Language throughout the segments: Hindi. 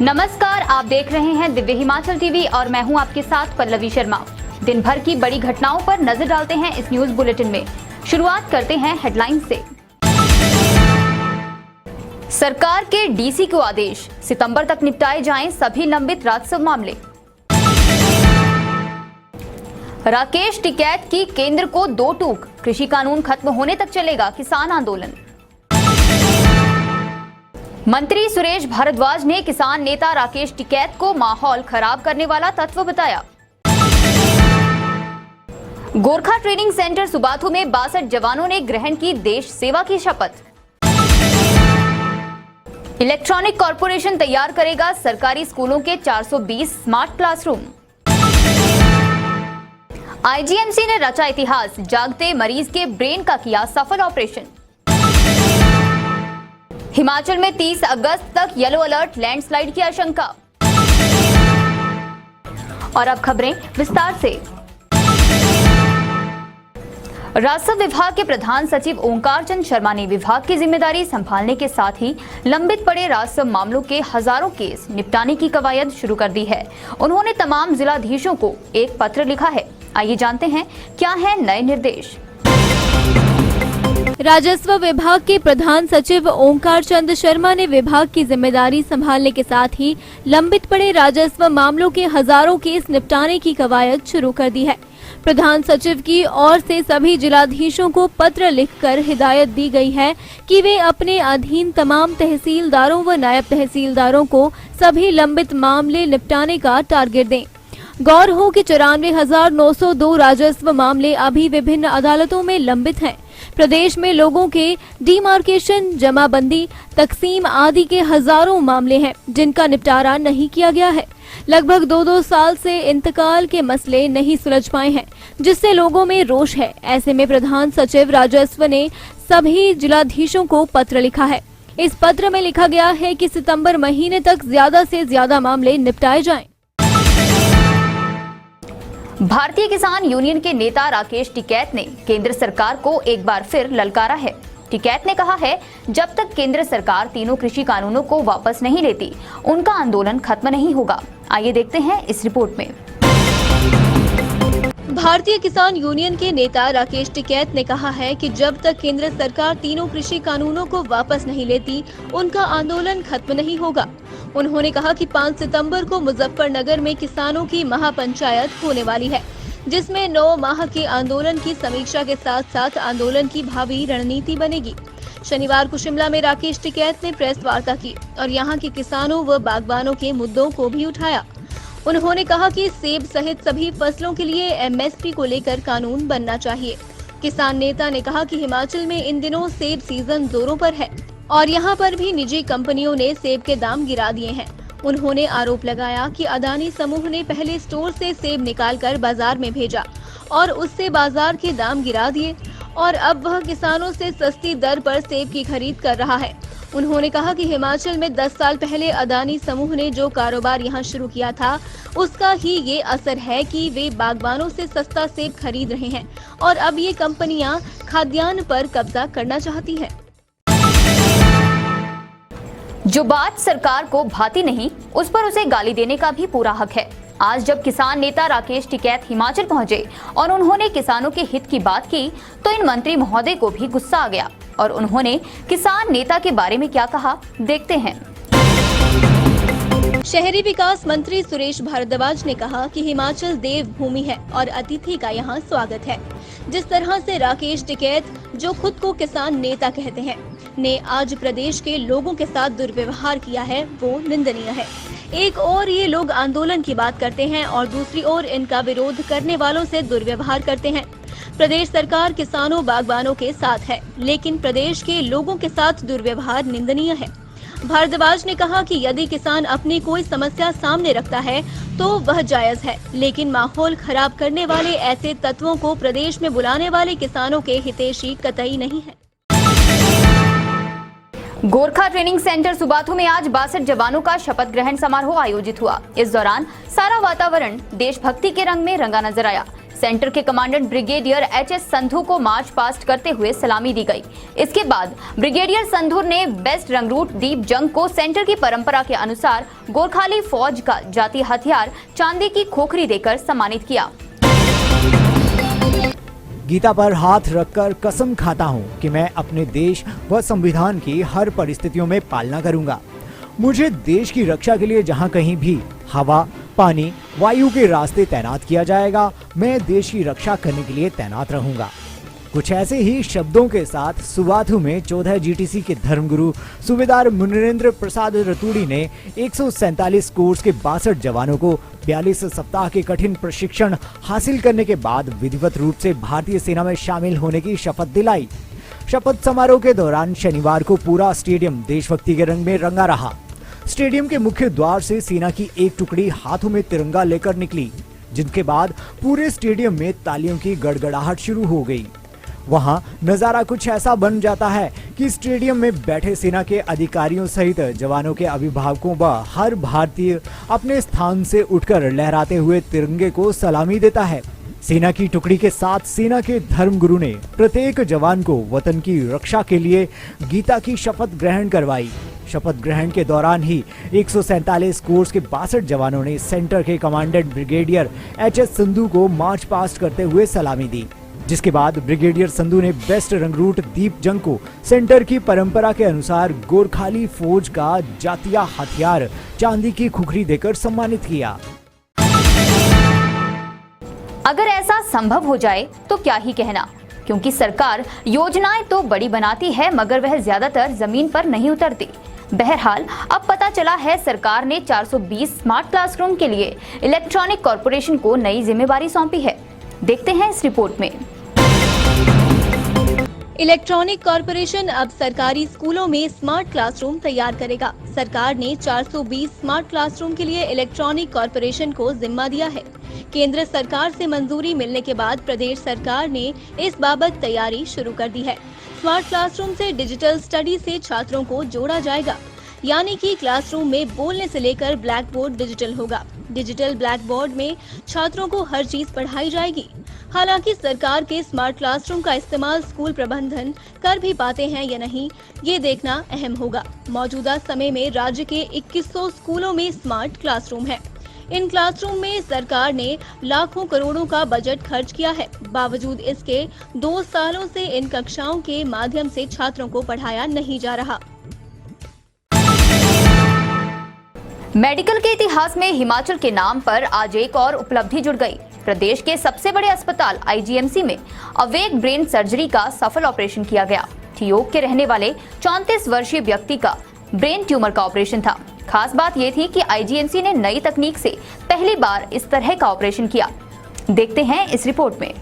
नमस्कार, आप देख रहे हैं दिव्य हिमाचल टीवी और मैं हूं आपके साथ पल्लवी शर्मा। दिन भर की बड़ी घटनाओं पर नजर डालते हैं इस न्यूज बुलेटिन में। शुरुआत करते हैं हेडलाइन से। सरकार के डीसी को आदेश, सितंबर तक निपटाए जाएं सभी लंबित राजस्व मामले। राकेश टिकैत की केंद्र को 2 टूक, कृषि कानून खत्म होने तक चलेगा किसान आंदोलन। मंत्री सुरेश भारद्वाज ने किसान नेता राकेश टिकैत को माहौल खराब करने वाला तत्व बताया। गोरखा ट्रेनिंग सेंटर सुबाथू में 62 जवानों ने ग्रहण की देश सेवा की शपथ। इलेक्ट्रॉनिक कॉर्पोरेशन तैयार करेगा सरकारी स्कूलों के 420 स्मार्ट क्लासरूम। आईजीएमसी ने रचा इतिहास, जागते मरीज के ब्रेन का किया सफल ऑपरेशन। हिमाचल में 30 अगस्त तक येलो अलर्ट, लैंडस्लाइड की आशंका। और अब खबरें विस्तार से। राजस्व विभाग के प्रधान सचिव ओंकार चंद शर्मा ने विभाग की जिम्मेदारी संभालने के साथ ही लंबित पड़े राजस्व मामलों के हजारों केस निपटाने की कवायद शुरू कर दी है। उन्होंने तमाम जिलाधीशों को एक पत्र लिखा है। आइए जानते हैं क्या है नए निर्देश। राजस्व विभाग के प्रधान सचिव ओंकार चंद शर्मा ने विभाग की जिम्मेदारी संभालने के साथ ही लंबित पड़े राजस्व मामलों के हजारों केस निपटाने की कवायद शुरू कर दी है। प्रधान सचिव की ओर से सभी जिलाधीशों को पत्र लिखकर हिदायत दी गई है कि वे अपने अधीन तमाम तहसीलदारों व नायब तहसीलदारों को सभी लंबित मामले निपटाने का टारगेट दें। गौर हो कि 94,902 राजस्व मामले अभी विभिन्न अदालतों में लंबित हैं। प्रदेश में लोगों के डिमार्केशन, जमाबंदी, तकसीम आदि के हजारों मामले हैं जिनका निपटारा नहीं किया गया है। लगभग 2-2 साल से इंतकाल के मसले नहीं सुलझ पाए हैं, जिससे लोगों में रोष है। ऐसे में प्रधान सचिव राजस्व ने सभी जिलाधीशों को पत्र लिखा है। इस पत्र में लिखा गया है कि सितंबर महीने तक ज्यादा से ज्यादा मामले निपटाए जाएं। भारतीय किसान यूनियन के नेता राकेश टिकैत ने केंद्र सरकार को एक बार फिर ललकारा है। टिकैत ने कहा है, जब तक केंद्र सरकार तीनों कृषि कानूनों को वापस नहीं लेती, उनका आंदोलन खत्म नहीं होगा। आइए देखते हैं इस रिपोर्ट में। भारतीय किसान यूनियन के नेता राकेश टिकैत ने कहा है कि जब तक केंद्र सरकार तीनों कृषि कानूनों को वापस नहीं लेती, उनका आंदोलन खत्म नहीं होगा। उन्होंने कहा कि 5 सितंबर को मुजफ्फरनगर में किसानों की महापंचायत होने वाली है, जिसमें 9 माह के आंदोलन की समीक्षा के साथ साथ आंदोलन की भावी रणनीति बनेगी। शनिवार को शिमला में राकेश टिकैत ने प्रेस वार्ता की और यहां के किसानों व बागबानों के मुद्दों को भी उठाया। उन्होंने कहा कि सेब सहित सभी फसलों के लिए एमएसपी को लेकर कानून बनना चाहिए। किसान नेता ने कहा कि हिमाचल में इन दिनों सेब सीजन जोरों पर है और यहाँ पर भी निजी कंपनियों ने सेब के दाम गिरा दिए हैं। उन्होंने आरोप लगाया कि अदानी समूह ने पहले स्टोर से सेब निकालकर बाजार में भेजा और उससे बाजार के दाम गिरा दिए और अब वह किसानों से सस्ती दर पर सेब की खरीद कर रहा है। उन्होंने कहा कि हिमाचल में 10 साल पहले अदानी समूह ने जो कारोबार यहाँ शुरू किया था, उसका ही ये असर है कि वे बागबानों से सस्ता सेब खरीद रहे हैं और अब ये कंपनियां खाद्यान्न पर कब्जा करना चाहती हैं। जो बात सरकार को भाती नहीं, उस पर उसे गाली देने का भी पूरा हक है। आज जब किसान नेता राकेश टिकैत हिमाचल पहुंचे और उन्होंने किसानों के हित की बात की, तो इन मंत्री महोदय को भी गुस्सा आ गया और उन्होंने किसान नेता के बारे में क्या कहा, देखते हैं। शहरी विकास मंत्री सुरेश भारद्वाज ने कहा कि हिमाचल देवभूमि है और अतिथि का यहाँ स्वागत है। जिस तरह से राकेश टिकैत, जो खुद को किसान नेता कहते हैं, ने आज प्रदेश के लोगों के साथ दुर्व्यवहार किया है, वो निंदनीय है। एक ओर ये लोग आंदोलन की बात करते हैं और दूसरी ओर इनका विरोध करने वालों से दुर्व्यवहार करते हैं। प्रदेश सरकार किसानों बागबानों के साथ है, लेकिन प्रदेश के लोगों के साथ दुर्व्यवहार निंदनीय है। भारद्वाज ने कहा कि यदि किसान अपनी कोई समस्या सामने रखता है तो वह जायज है, लेकिन माहौल खराब करने वाले ऐसे तत्वों को प्रदेश में बुलाने वाले किसानों के हितैषी कतई नहीं है। गोरखा ट्रेनिंग सेंटर सुबाथू में आज 62 जवानों का शपथ ग्रहण समारोह आयोजित हुआ। इस दौरान सारा वातावरण देशभक्ति के रंग में रंगा नजर आया। सेंटर के कमांडेंट ब्रिगेडियर एच.एस. संधू को मार्च पास्ट करते हुए सलामी दी गई। इसके बाद ब्रिगेडियर संधू ने बेस्ट रंगरूट दीप जंग को सेंटर की परंपरा के अनुसार गोरखाली फौज का जाती हथियार चांदी की खोखरी देकर सम्मानित किया। गीता पर हाथ रखकर कसम खाता हूं कि मैं अपने देश व संविधान की हर परिस्थितियों में पालना करूंगा। मुझे देश की रक्षा के लिए जहां कहीं भी हवा, पानी, वायु के रास्ते तैनात किया जाएगा, मैं देश की रक्षा करने के लिए तैनात रहूंगा। कुछ ऐसे ही शब्दों के साथ सुबाथु में 14 जीटीसी के धर्मगुरु सूबेदार मुनिरेंद्र प्रसाद रतूड़ी ने 147 कोर्स के 62 जवानों को 42 सप्ताह के कठिन प्रशिक्षण हासिल करने के बाद विधिवत रूप से भारतीय सेना में शामिल होने की शपथ दिलाई। शपथ समारोह के दौरान शनिवार को पूरा स्टेडियम देशभक्ति के रंग में रंगा रहा। स्टेडियम के मुख्य द्वार से सेना की एक टुकड़ी हाथों में तिरंगा लेकर निकली, जिनके बाद पूरे स्टेडियम में तालियों की गड़गड़ाहट शुरू हो गई। वहां नजारा कुछ ऐसा बन जाता है कि स्टेडियम में बैठे सेना के अधिकारियों सहित जवानों के अभिभावकों व हर भारतीय अपने स्थान से उठकर लहराते हुए तिरंगे को सलामी देता है। सेना की टुकड़ी के साथ सेना के धर्मगुरु ने प्रत्येक जवान को वतन की रक्षा के लिए गीता की शपथ ग्रहण करवाई। शपथ ग्रहण के दौरान ही 147 कोर्स के 62 जवानों ने सेंटर के कमांडेंट ब्रिगेडियर एच.एस. संधू को मार्च पास्ट करते हुए सलामी दी, जिसके बाद ब्रिगेडियर संधू ने बेस्ट रंगरूट दीप जंग को सेंटर की परंपरा के अनुसार गोरखाली फौज का जातिया हथियार चांदी की खुखरी देकर सम्मानित किया। अगर ऐसा संभव हो जाए तो क्या ही कहना, क्योंकि सरकार योजनाएं तो बड़ी बनाती है मगर वह ज्यादातर जमीन पर नहीं उतरती। बहरहाल अब पता चला है सरकार ने 420 स्मार्ट क्लासरूम के लिए इलेक्ट्रॉनिक कॉर्पोरेशन को नई जिम्मेवारी सौंपी है। देखते हैं इस रिपोर्ट में। इलेक्ट्रॉनिक कॉर्पोरेशन अब सरकारी स्कूलों में स्मार्ट क्लासरूम तैयार करेगा। सरकार ने 420 स्मार्ट क्लासरूम के लिए इलेक्ट्रॉनिक कॉर्पोरेशन को जिम्मा दिया है। केंद्र सरकार से मंजूरी मिलने के बाद प्रदेश सरकार ने इस बाबत तैयारी शुरू कर दी है। स्मार्ट क्लासरूम से डिजिटल स्टडी से छात्रों को जोड़ा जाएगा, यानी कि क्लासरूम में बोलने से लेकर ब्लैक बोर्ड डिजिटल होगा। डिजिटल ब्लैक बोर्ड में छात्रों को हर चीज पढ़ाई जाएगी। हालांकि सरकार के स्मार्ट क्लासरूम का इस्तेमाल स्कूल प्रबंधन कर भी पाते हैं या नहीं, ये देखना अहम होगा। मौजूदा समय में राज्य के 2100 स्कूलों में स्मार्ट क्लासरूम है। इन क्लासरूम में सरकार ने लाखों करोड़ों का बजट खर्च किया है। बावजूद इसके 2 सालों से इन कक्षाओं के माध्यम से छात्रों को पढ़ाया नहीं जा रहा। मेडिकल के इतिहास में हिमाचल के नाम पर आज एक और उपलब्धि जुड़ गई। प्रदेश के सबसे बड़े अस्पताल आईजीएमसी में अवेक ब्रेन सर्जरी का सफल ऑपरेशन किया गया। ठियोग के रहने वाले 34 वर्षीय व्यक्ति का ब्रेन ट्यूमर का ऑपरेशन था। खास बात यह थी कि आईजीएमसी ने नई तकनीक से पहली बार इस तरह का ऑपरेशन किया। देखते हैं इस रिपोर्ट में।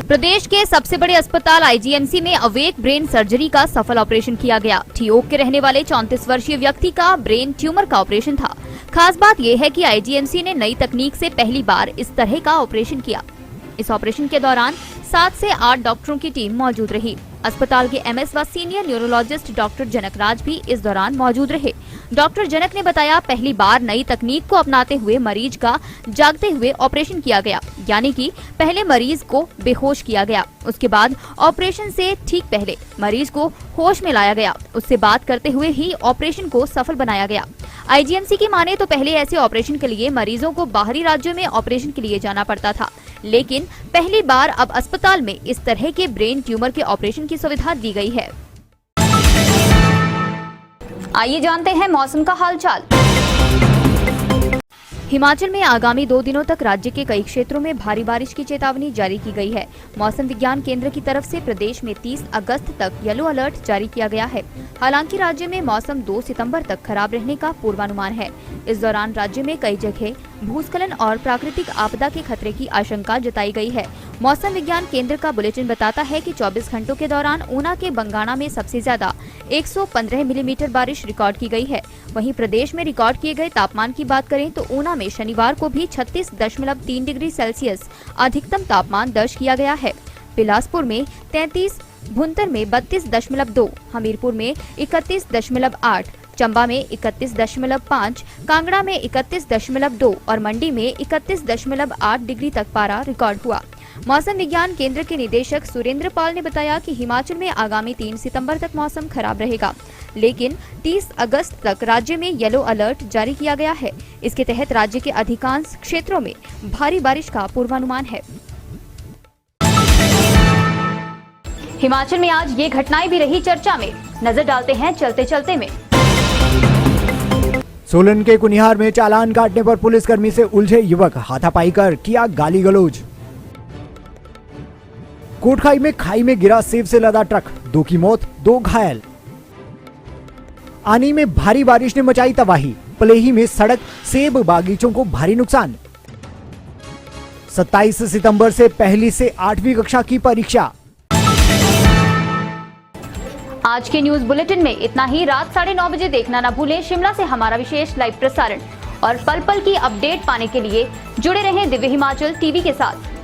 प्रदेश के सबसे बड़े अस्पताल आईजीएमसी में अवेक ब्रेन सर्जरी का सफल ऑपरेशन किया गया। ठियोग के रहने वाले 34 वर्षीय व्यक्ति का ब्रेन ट्यूमर का ऑपरेशन था। खास बात यह है कि आईजीएमसी ने नई तकनीक से पहली बार इस तरह का ऑपरेशन किया। इस ऑपरेशन के दौरान 7 से 8 डॉक्टरों की टीम मौजूद रही। अस्पताल के एमएस व सीनियर न्यूरोलॉजिस्ट डॉक्टर जनक राज भी इस दौरान मौजूद रहे। डॉक्टर जनक ने बताया, पहली बार नई तकनीक को अपनाते हुए मरीज का जागते हुए ऑपरेशन किया गया, यानी कि पहले मरीज को बेहोश किया गया, उसके बाद ऑपरेशन से ठीक पहले मरीज को होश में लाया गया, उससे बात करते हुए ही ऑपरेशन को सफल बनाया गया। आईजीएमसी की माने तो पहले ऐसे ऑपरेशन के लिए मरीजों को बाहरी राज्यों में ऑपरेशन के लिए जाना पड़ता था, लेकिन पहली बार अब अस्पताल में इस तरह के ब्रेन ट्यूमर के ऑपरेशन की सुविधा दी गई है। आइए जानते हैं मौसम का हालचाल। हिमाचल में आगामी 2 दिनों तक राज्य के कई क्षेत्रों में भारी बारिश की चेतावनी जारी की गई है। मौसम विज्ञान केंद्र की तरफ से प्रदेश में 30 अगस्त तक येलो अलर्ट जारी किया गया है। हालांकि राज्य में मौसम 2 सितंबर तक खराब रहने का पूर्वानुमान है। इस दौरान राज्य में कई जगह भूस्खलन और प्राकृतिक आपदा के खतरे की आशंका जताई गई है। मौसम विज्ञान केंद्र का बुलेटिन बताता है कि 24 घंटों के दौरान ऊना के बंगाणा में सबसे ज्यादा 115 मिलीमीटर बारिश रिकॉर्ड की गई है। वहीं प्रदेश में रिकॉर्ड किए गए तापमान की बात करें तो ऊना में शनिवार को भी 36.3 डिग्री सेल्सियस अधिकतम तापमान दर्ज किया गया है। बिलासपुर में 33, भुंतर में 32.2, हमीरपुर में 31.8, चंबा में 31.5, कांगड़ा में 31.2 और मंडी में 31.8 डिग्री तक पारा रिकॉर्ड हुआ। मौसम विज्ञान केंद्र के निदेशक सुरेंद्र पाल ने बताया कि हिमाचल में आगामी 3 सितंबर तक मौसम खराब रहेगा, लेकिन 30 अगस्त तक राज्य में येलो अलर्ट जारी किया गया है। इसके तहत राज्य के अधिकांश क्षेत्रों में भारी बारिश का पूर्वानुमान है। हिमाचल में आज ये घटनाएं भी रही चर्चा में। नजर डालते हैं चलते चलते में। सोलन के कुनिहार में चालान काटने पर पुलिसकर्मी से उलझे युवक, हाथापाई कर किया गाली गलौज। कोटखाई में खाई में गिरा सेब से लदा ट्रक, 2 की मौत, 2 घायल। आनी में भारी बारिश ने मचाई तबाही, पलेही में सड़क, सेब बागीचों को भारी नुकसान। 27 सितंबर से 1ली से 8वीं कक्षा की परीक्षा। आज के न्यूज बुलेटिन में इतना ही। रात 9:30 बजे देखना न भूलें शिमला से हमारा विशेष लाइव प्रसारण, और पल पल की अपडेट पाने के लिए जुड़े रहें दिव्य हिमाचल टीवी के साथ।